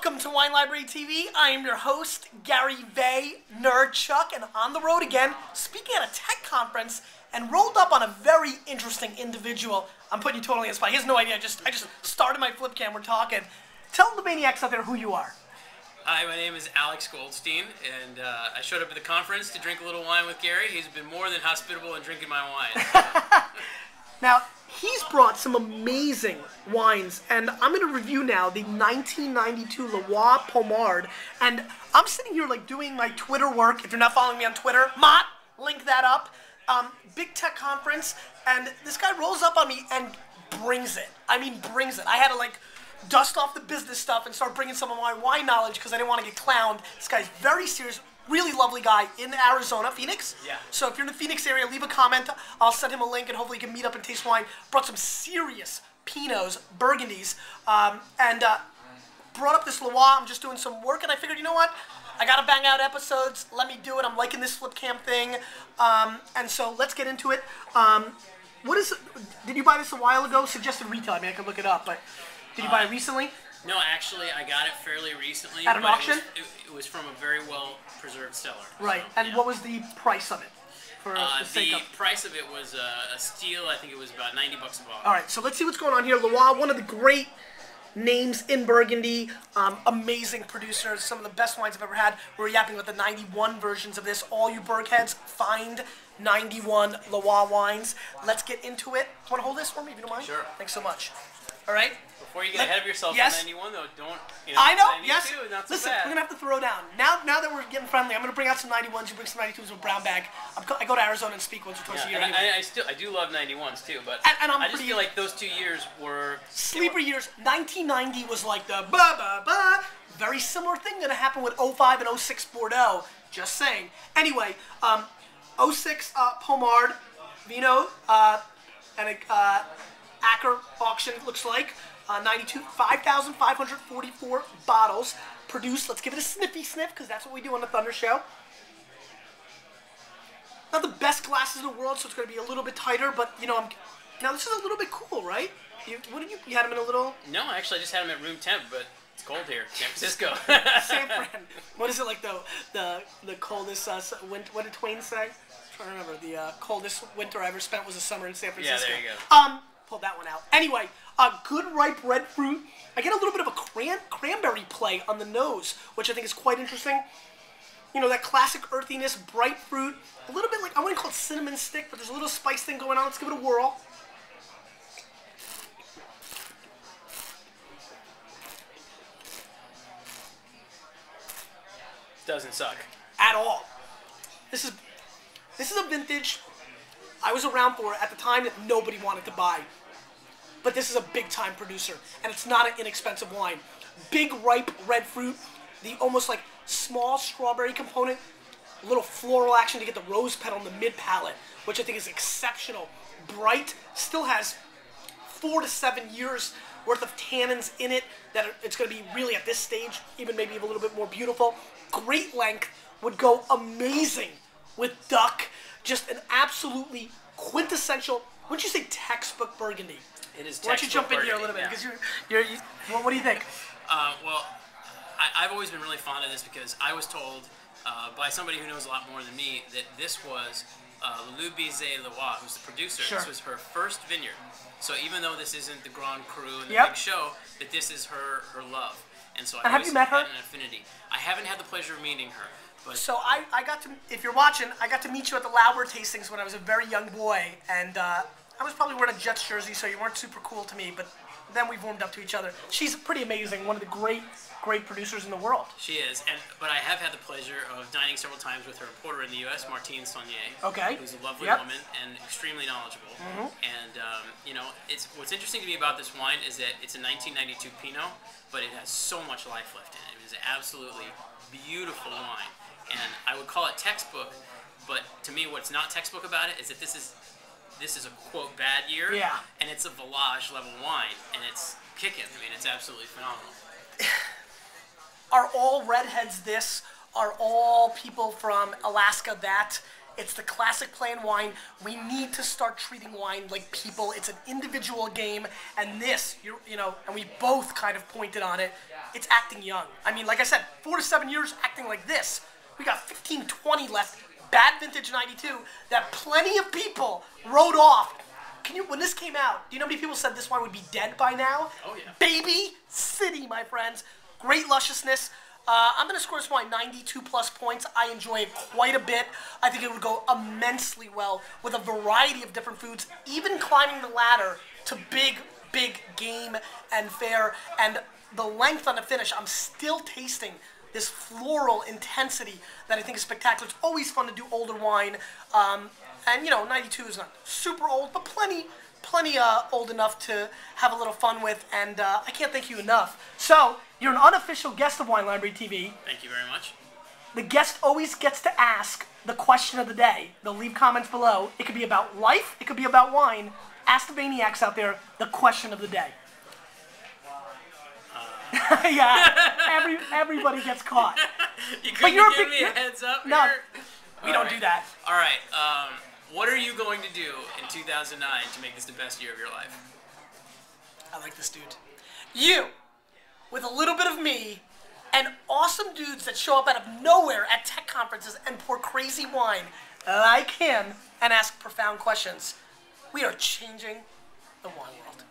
Welcome to Wine Library TV. I am your host, Gary Vay, Nerd Chuck, and on the road again, speaking at a tech conference, and rolled up on a very interesting individual. I'm putting you totally on the spot. He has no idea. I just started my flip cam. We're talking. Tell the maniacs out there who you are. Hi, my name is Alex Goldstein, and I showed up at the conference to drink a little wine with Gary. He's been more than hospitable in drinking my wine. Now, he's brought some amazing wines, and I'm going to review now the 1992 Pommard, and I'm sitting here like doing my Twitter work. If you're not following me on Twitter, Mott, link that up. Big tech conference, and this guy rolls up on me and brings it. I mean, brings it. I had to like dust off the business stuff and start bringing some of my wine knowledge because I didn't want to get clowned. This guy's very serious. Really lovely guy in Arizona, Phoenix. Yeah. So if you're in the Phoenix area, leave a comment. I'll send him a link, and hopefully you can meet up and taste wine. Brought some serious Pinots, Burgundies, and brought up this Loire. I'm just doing some work, and I figured, you know what? I gotta bang out episodes. Let me do it. I'm liking this flip cam thing, and so let's get into it. What is? Did you buy this a while ago? Suggested retail. I mean, I could look it up, but did you buy it recently? No, actually, I got it fairly recently. At an auction? It was from a very well-preserved cellar. Right. And yeah. What was the price of it? For the price of it was a steal. I think it was about $90 a bottle. All right, so let's see what's going on here. Loire, one of the great names in Burgundy, amazing producers, some of the best wines I've ever had. We're yapping about the 91 versions of this. All you Burgheads, find 91 Loire wines. Let's get into it. Want to hold this for me, if you don't mind? Sure. Thanks so much. All right. Before you get ahead of yourself yes. on 91, though, don't. I know. 92, Yes. not so Listen, bad. we're gonna have to throw down. Now that we're getting friendly, I'm gonna bring out some 91s. You bring some 92s with a brown bag. I go to Arizona and speak once or twice a year. And anyway. I do love 91s too, but and I just feel like those 2 years were sleeper years. 1990 was like the ba. Very similar thing gonna happen with 05 and 06 Bordeaux. Just saying. Anyway, 06 Pommard, Vino, and a Acker auction, it looks like. 92, 5,544 bottles produced. Let's give it a sniffy sniff, because that's what we do on the Thunder Show. Not the best glasses in the world, so it's going to be a little bit tighter, but, you know, now this is a little bit cool, right? You had them in a little... No, actually, I just had them at room temp, but it's cold here, San Francisco. San Fran. What is it like, the coldest, what did Twain say? I'm trying to remember. The coldest winter I ever spent was a summer in San Francisco. Yeah, there you go. Pulled that one out. Anyway, good ripe red fruit. I get a little bit of a cranberry play on the nose, which I think is quite interesting. You know, that classic earthiness, bright fruit. A little bit like, I wouldn't call it cinnamon stick, but there's a little spice thing going on. Let's give it a whirl. Doesn't suck. At all. This is a vintage I was around for at the time that nobody wanted to buy. But this is a big-time producer, and it's not an inexpensive wine. Big, ripe red fruit, the almost like small strawberry component, a little floral action to get the rose petal in the mid-palate, which I think is exceptional. Bright, still has 4 to 7 years worth of tannins in it, that it's going to be really at this stage, even maybe a little bit more beautiful. Great length, would go amazing with duck. Just an absolutely quintessential, wouldn't you say textbook Burgundy? It is textbook. Why don't you jump in here a little bit, because what do you think? Well, I've always been really fond of this because I was told by somebody who knows a lot more than me that this was Lou Bizet-Leroy, who's the producer. Sure. This was her first vineyard. So even though this isn't the Grand Cru and the Yep. big show, that this is her love. And so And have you met her? had an affinity. I haven't had the pleasure of meeting her. But So I got to, if you're watching, I got to meet you at the Lauber tastings when I was a very young boy, and I was probably wearing a Jets jersey, so you weren't super cool to me, but then we warmed up to each other. She's pretty amazing, one of the great producers in the world. she is, but I have had the pleasure of dining several times with her importer in the U.S., Martine Saunier. Okay. Who's a lovely Yep. woman and extremely knowledgeable. And you know, what's interesting to me about this wine is that it's a 1992 Pinot, but it has so much life left in it. It is an absolutely beautiful wine, and I would call it textbook. But to me, what's not textbook about it is that this is a quote bad year, Yeah. and it's a Village level wine, and it's kicking. I mean, it's absolutely phenomenal. Are all redheads this? Are all people from Alaska that? It's the classic play in wine. We need to start treating wine like people. It's an individual game, and this, and we both kind of pointed on it. It's acting young. I mean, like I said, 4 to 7 years acting like this. We got 15, 20 left. Bad vintage 92 that plenty of people wrote off. When this came out, do you know how many people said this wine would be dead by now? Oh, yeah. Baby City, my friends. Great lusciousness. I'm going to score this wine 92 plus points. I enjoy it quite a bit. I think it would go immensely well with a variety of different foods, even climbing the ladder to big, big game and fare. And the length on the finish, I'm still tasting this floral intensity that I think is spectacular. It's always fun to do older wine. And 92 is not super old, but plenty old enough to have a little fun with, and I can't thank you enough. So, you're an unofficial guest of Wine Library TV. Thank you very much. The guest always gets to ask the question of the day. They'll leave comments below. It could be about life, it could be about wine. Ask the maniacs out there the question of the day. Yeah, everybody gets caught. You couldn't give me a heads up No, here? we don't do that. All right. What are you going to do in 2009 to make this the best year of your life? I like this dude. You, with a little bit of me, and awesome dudes that show up out of nowhere at tech conferences and pour crazy wine like him and ask profound questions. We are changing the wine world.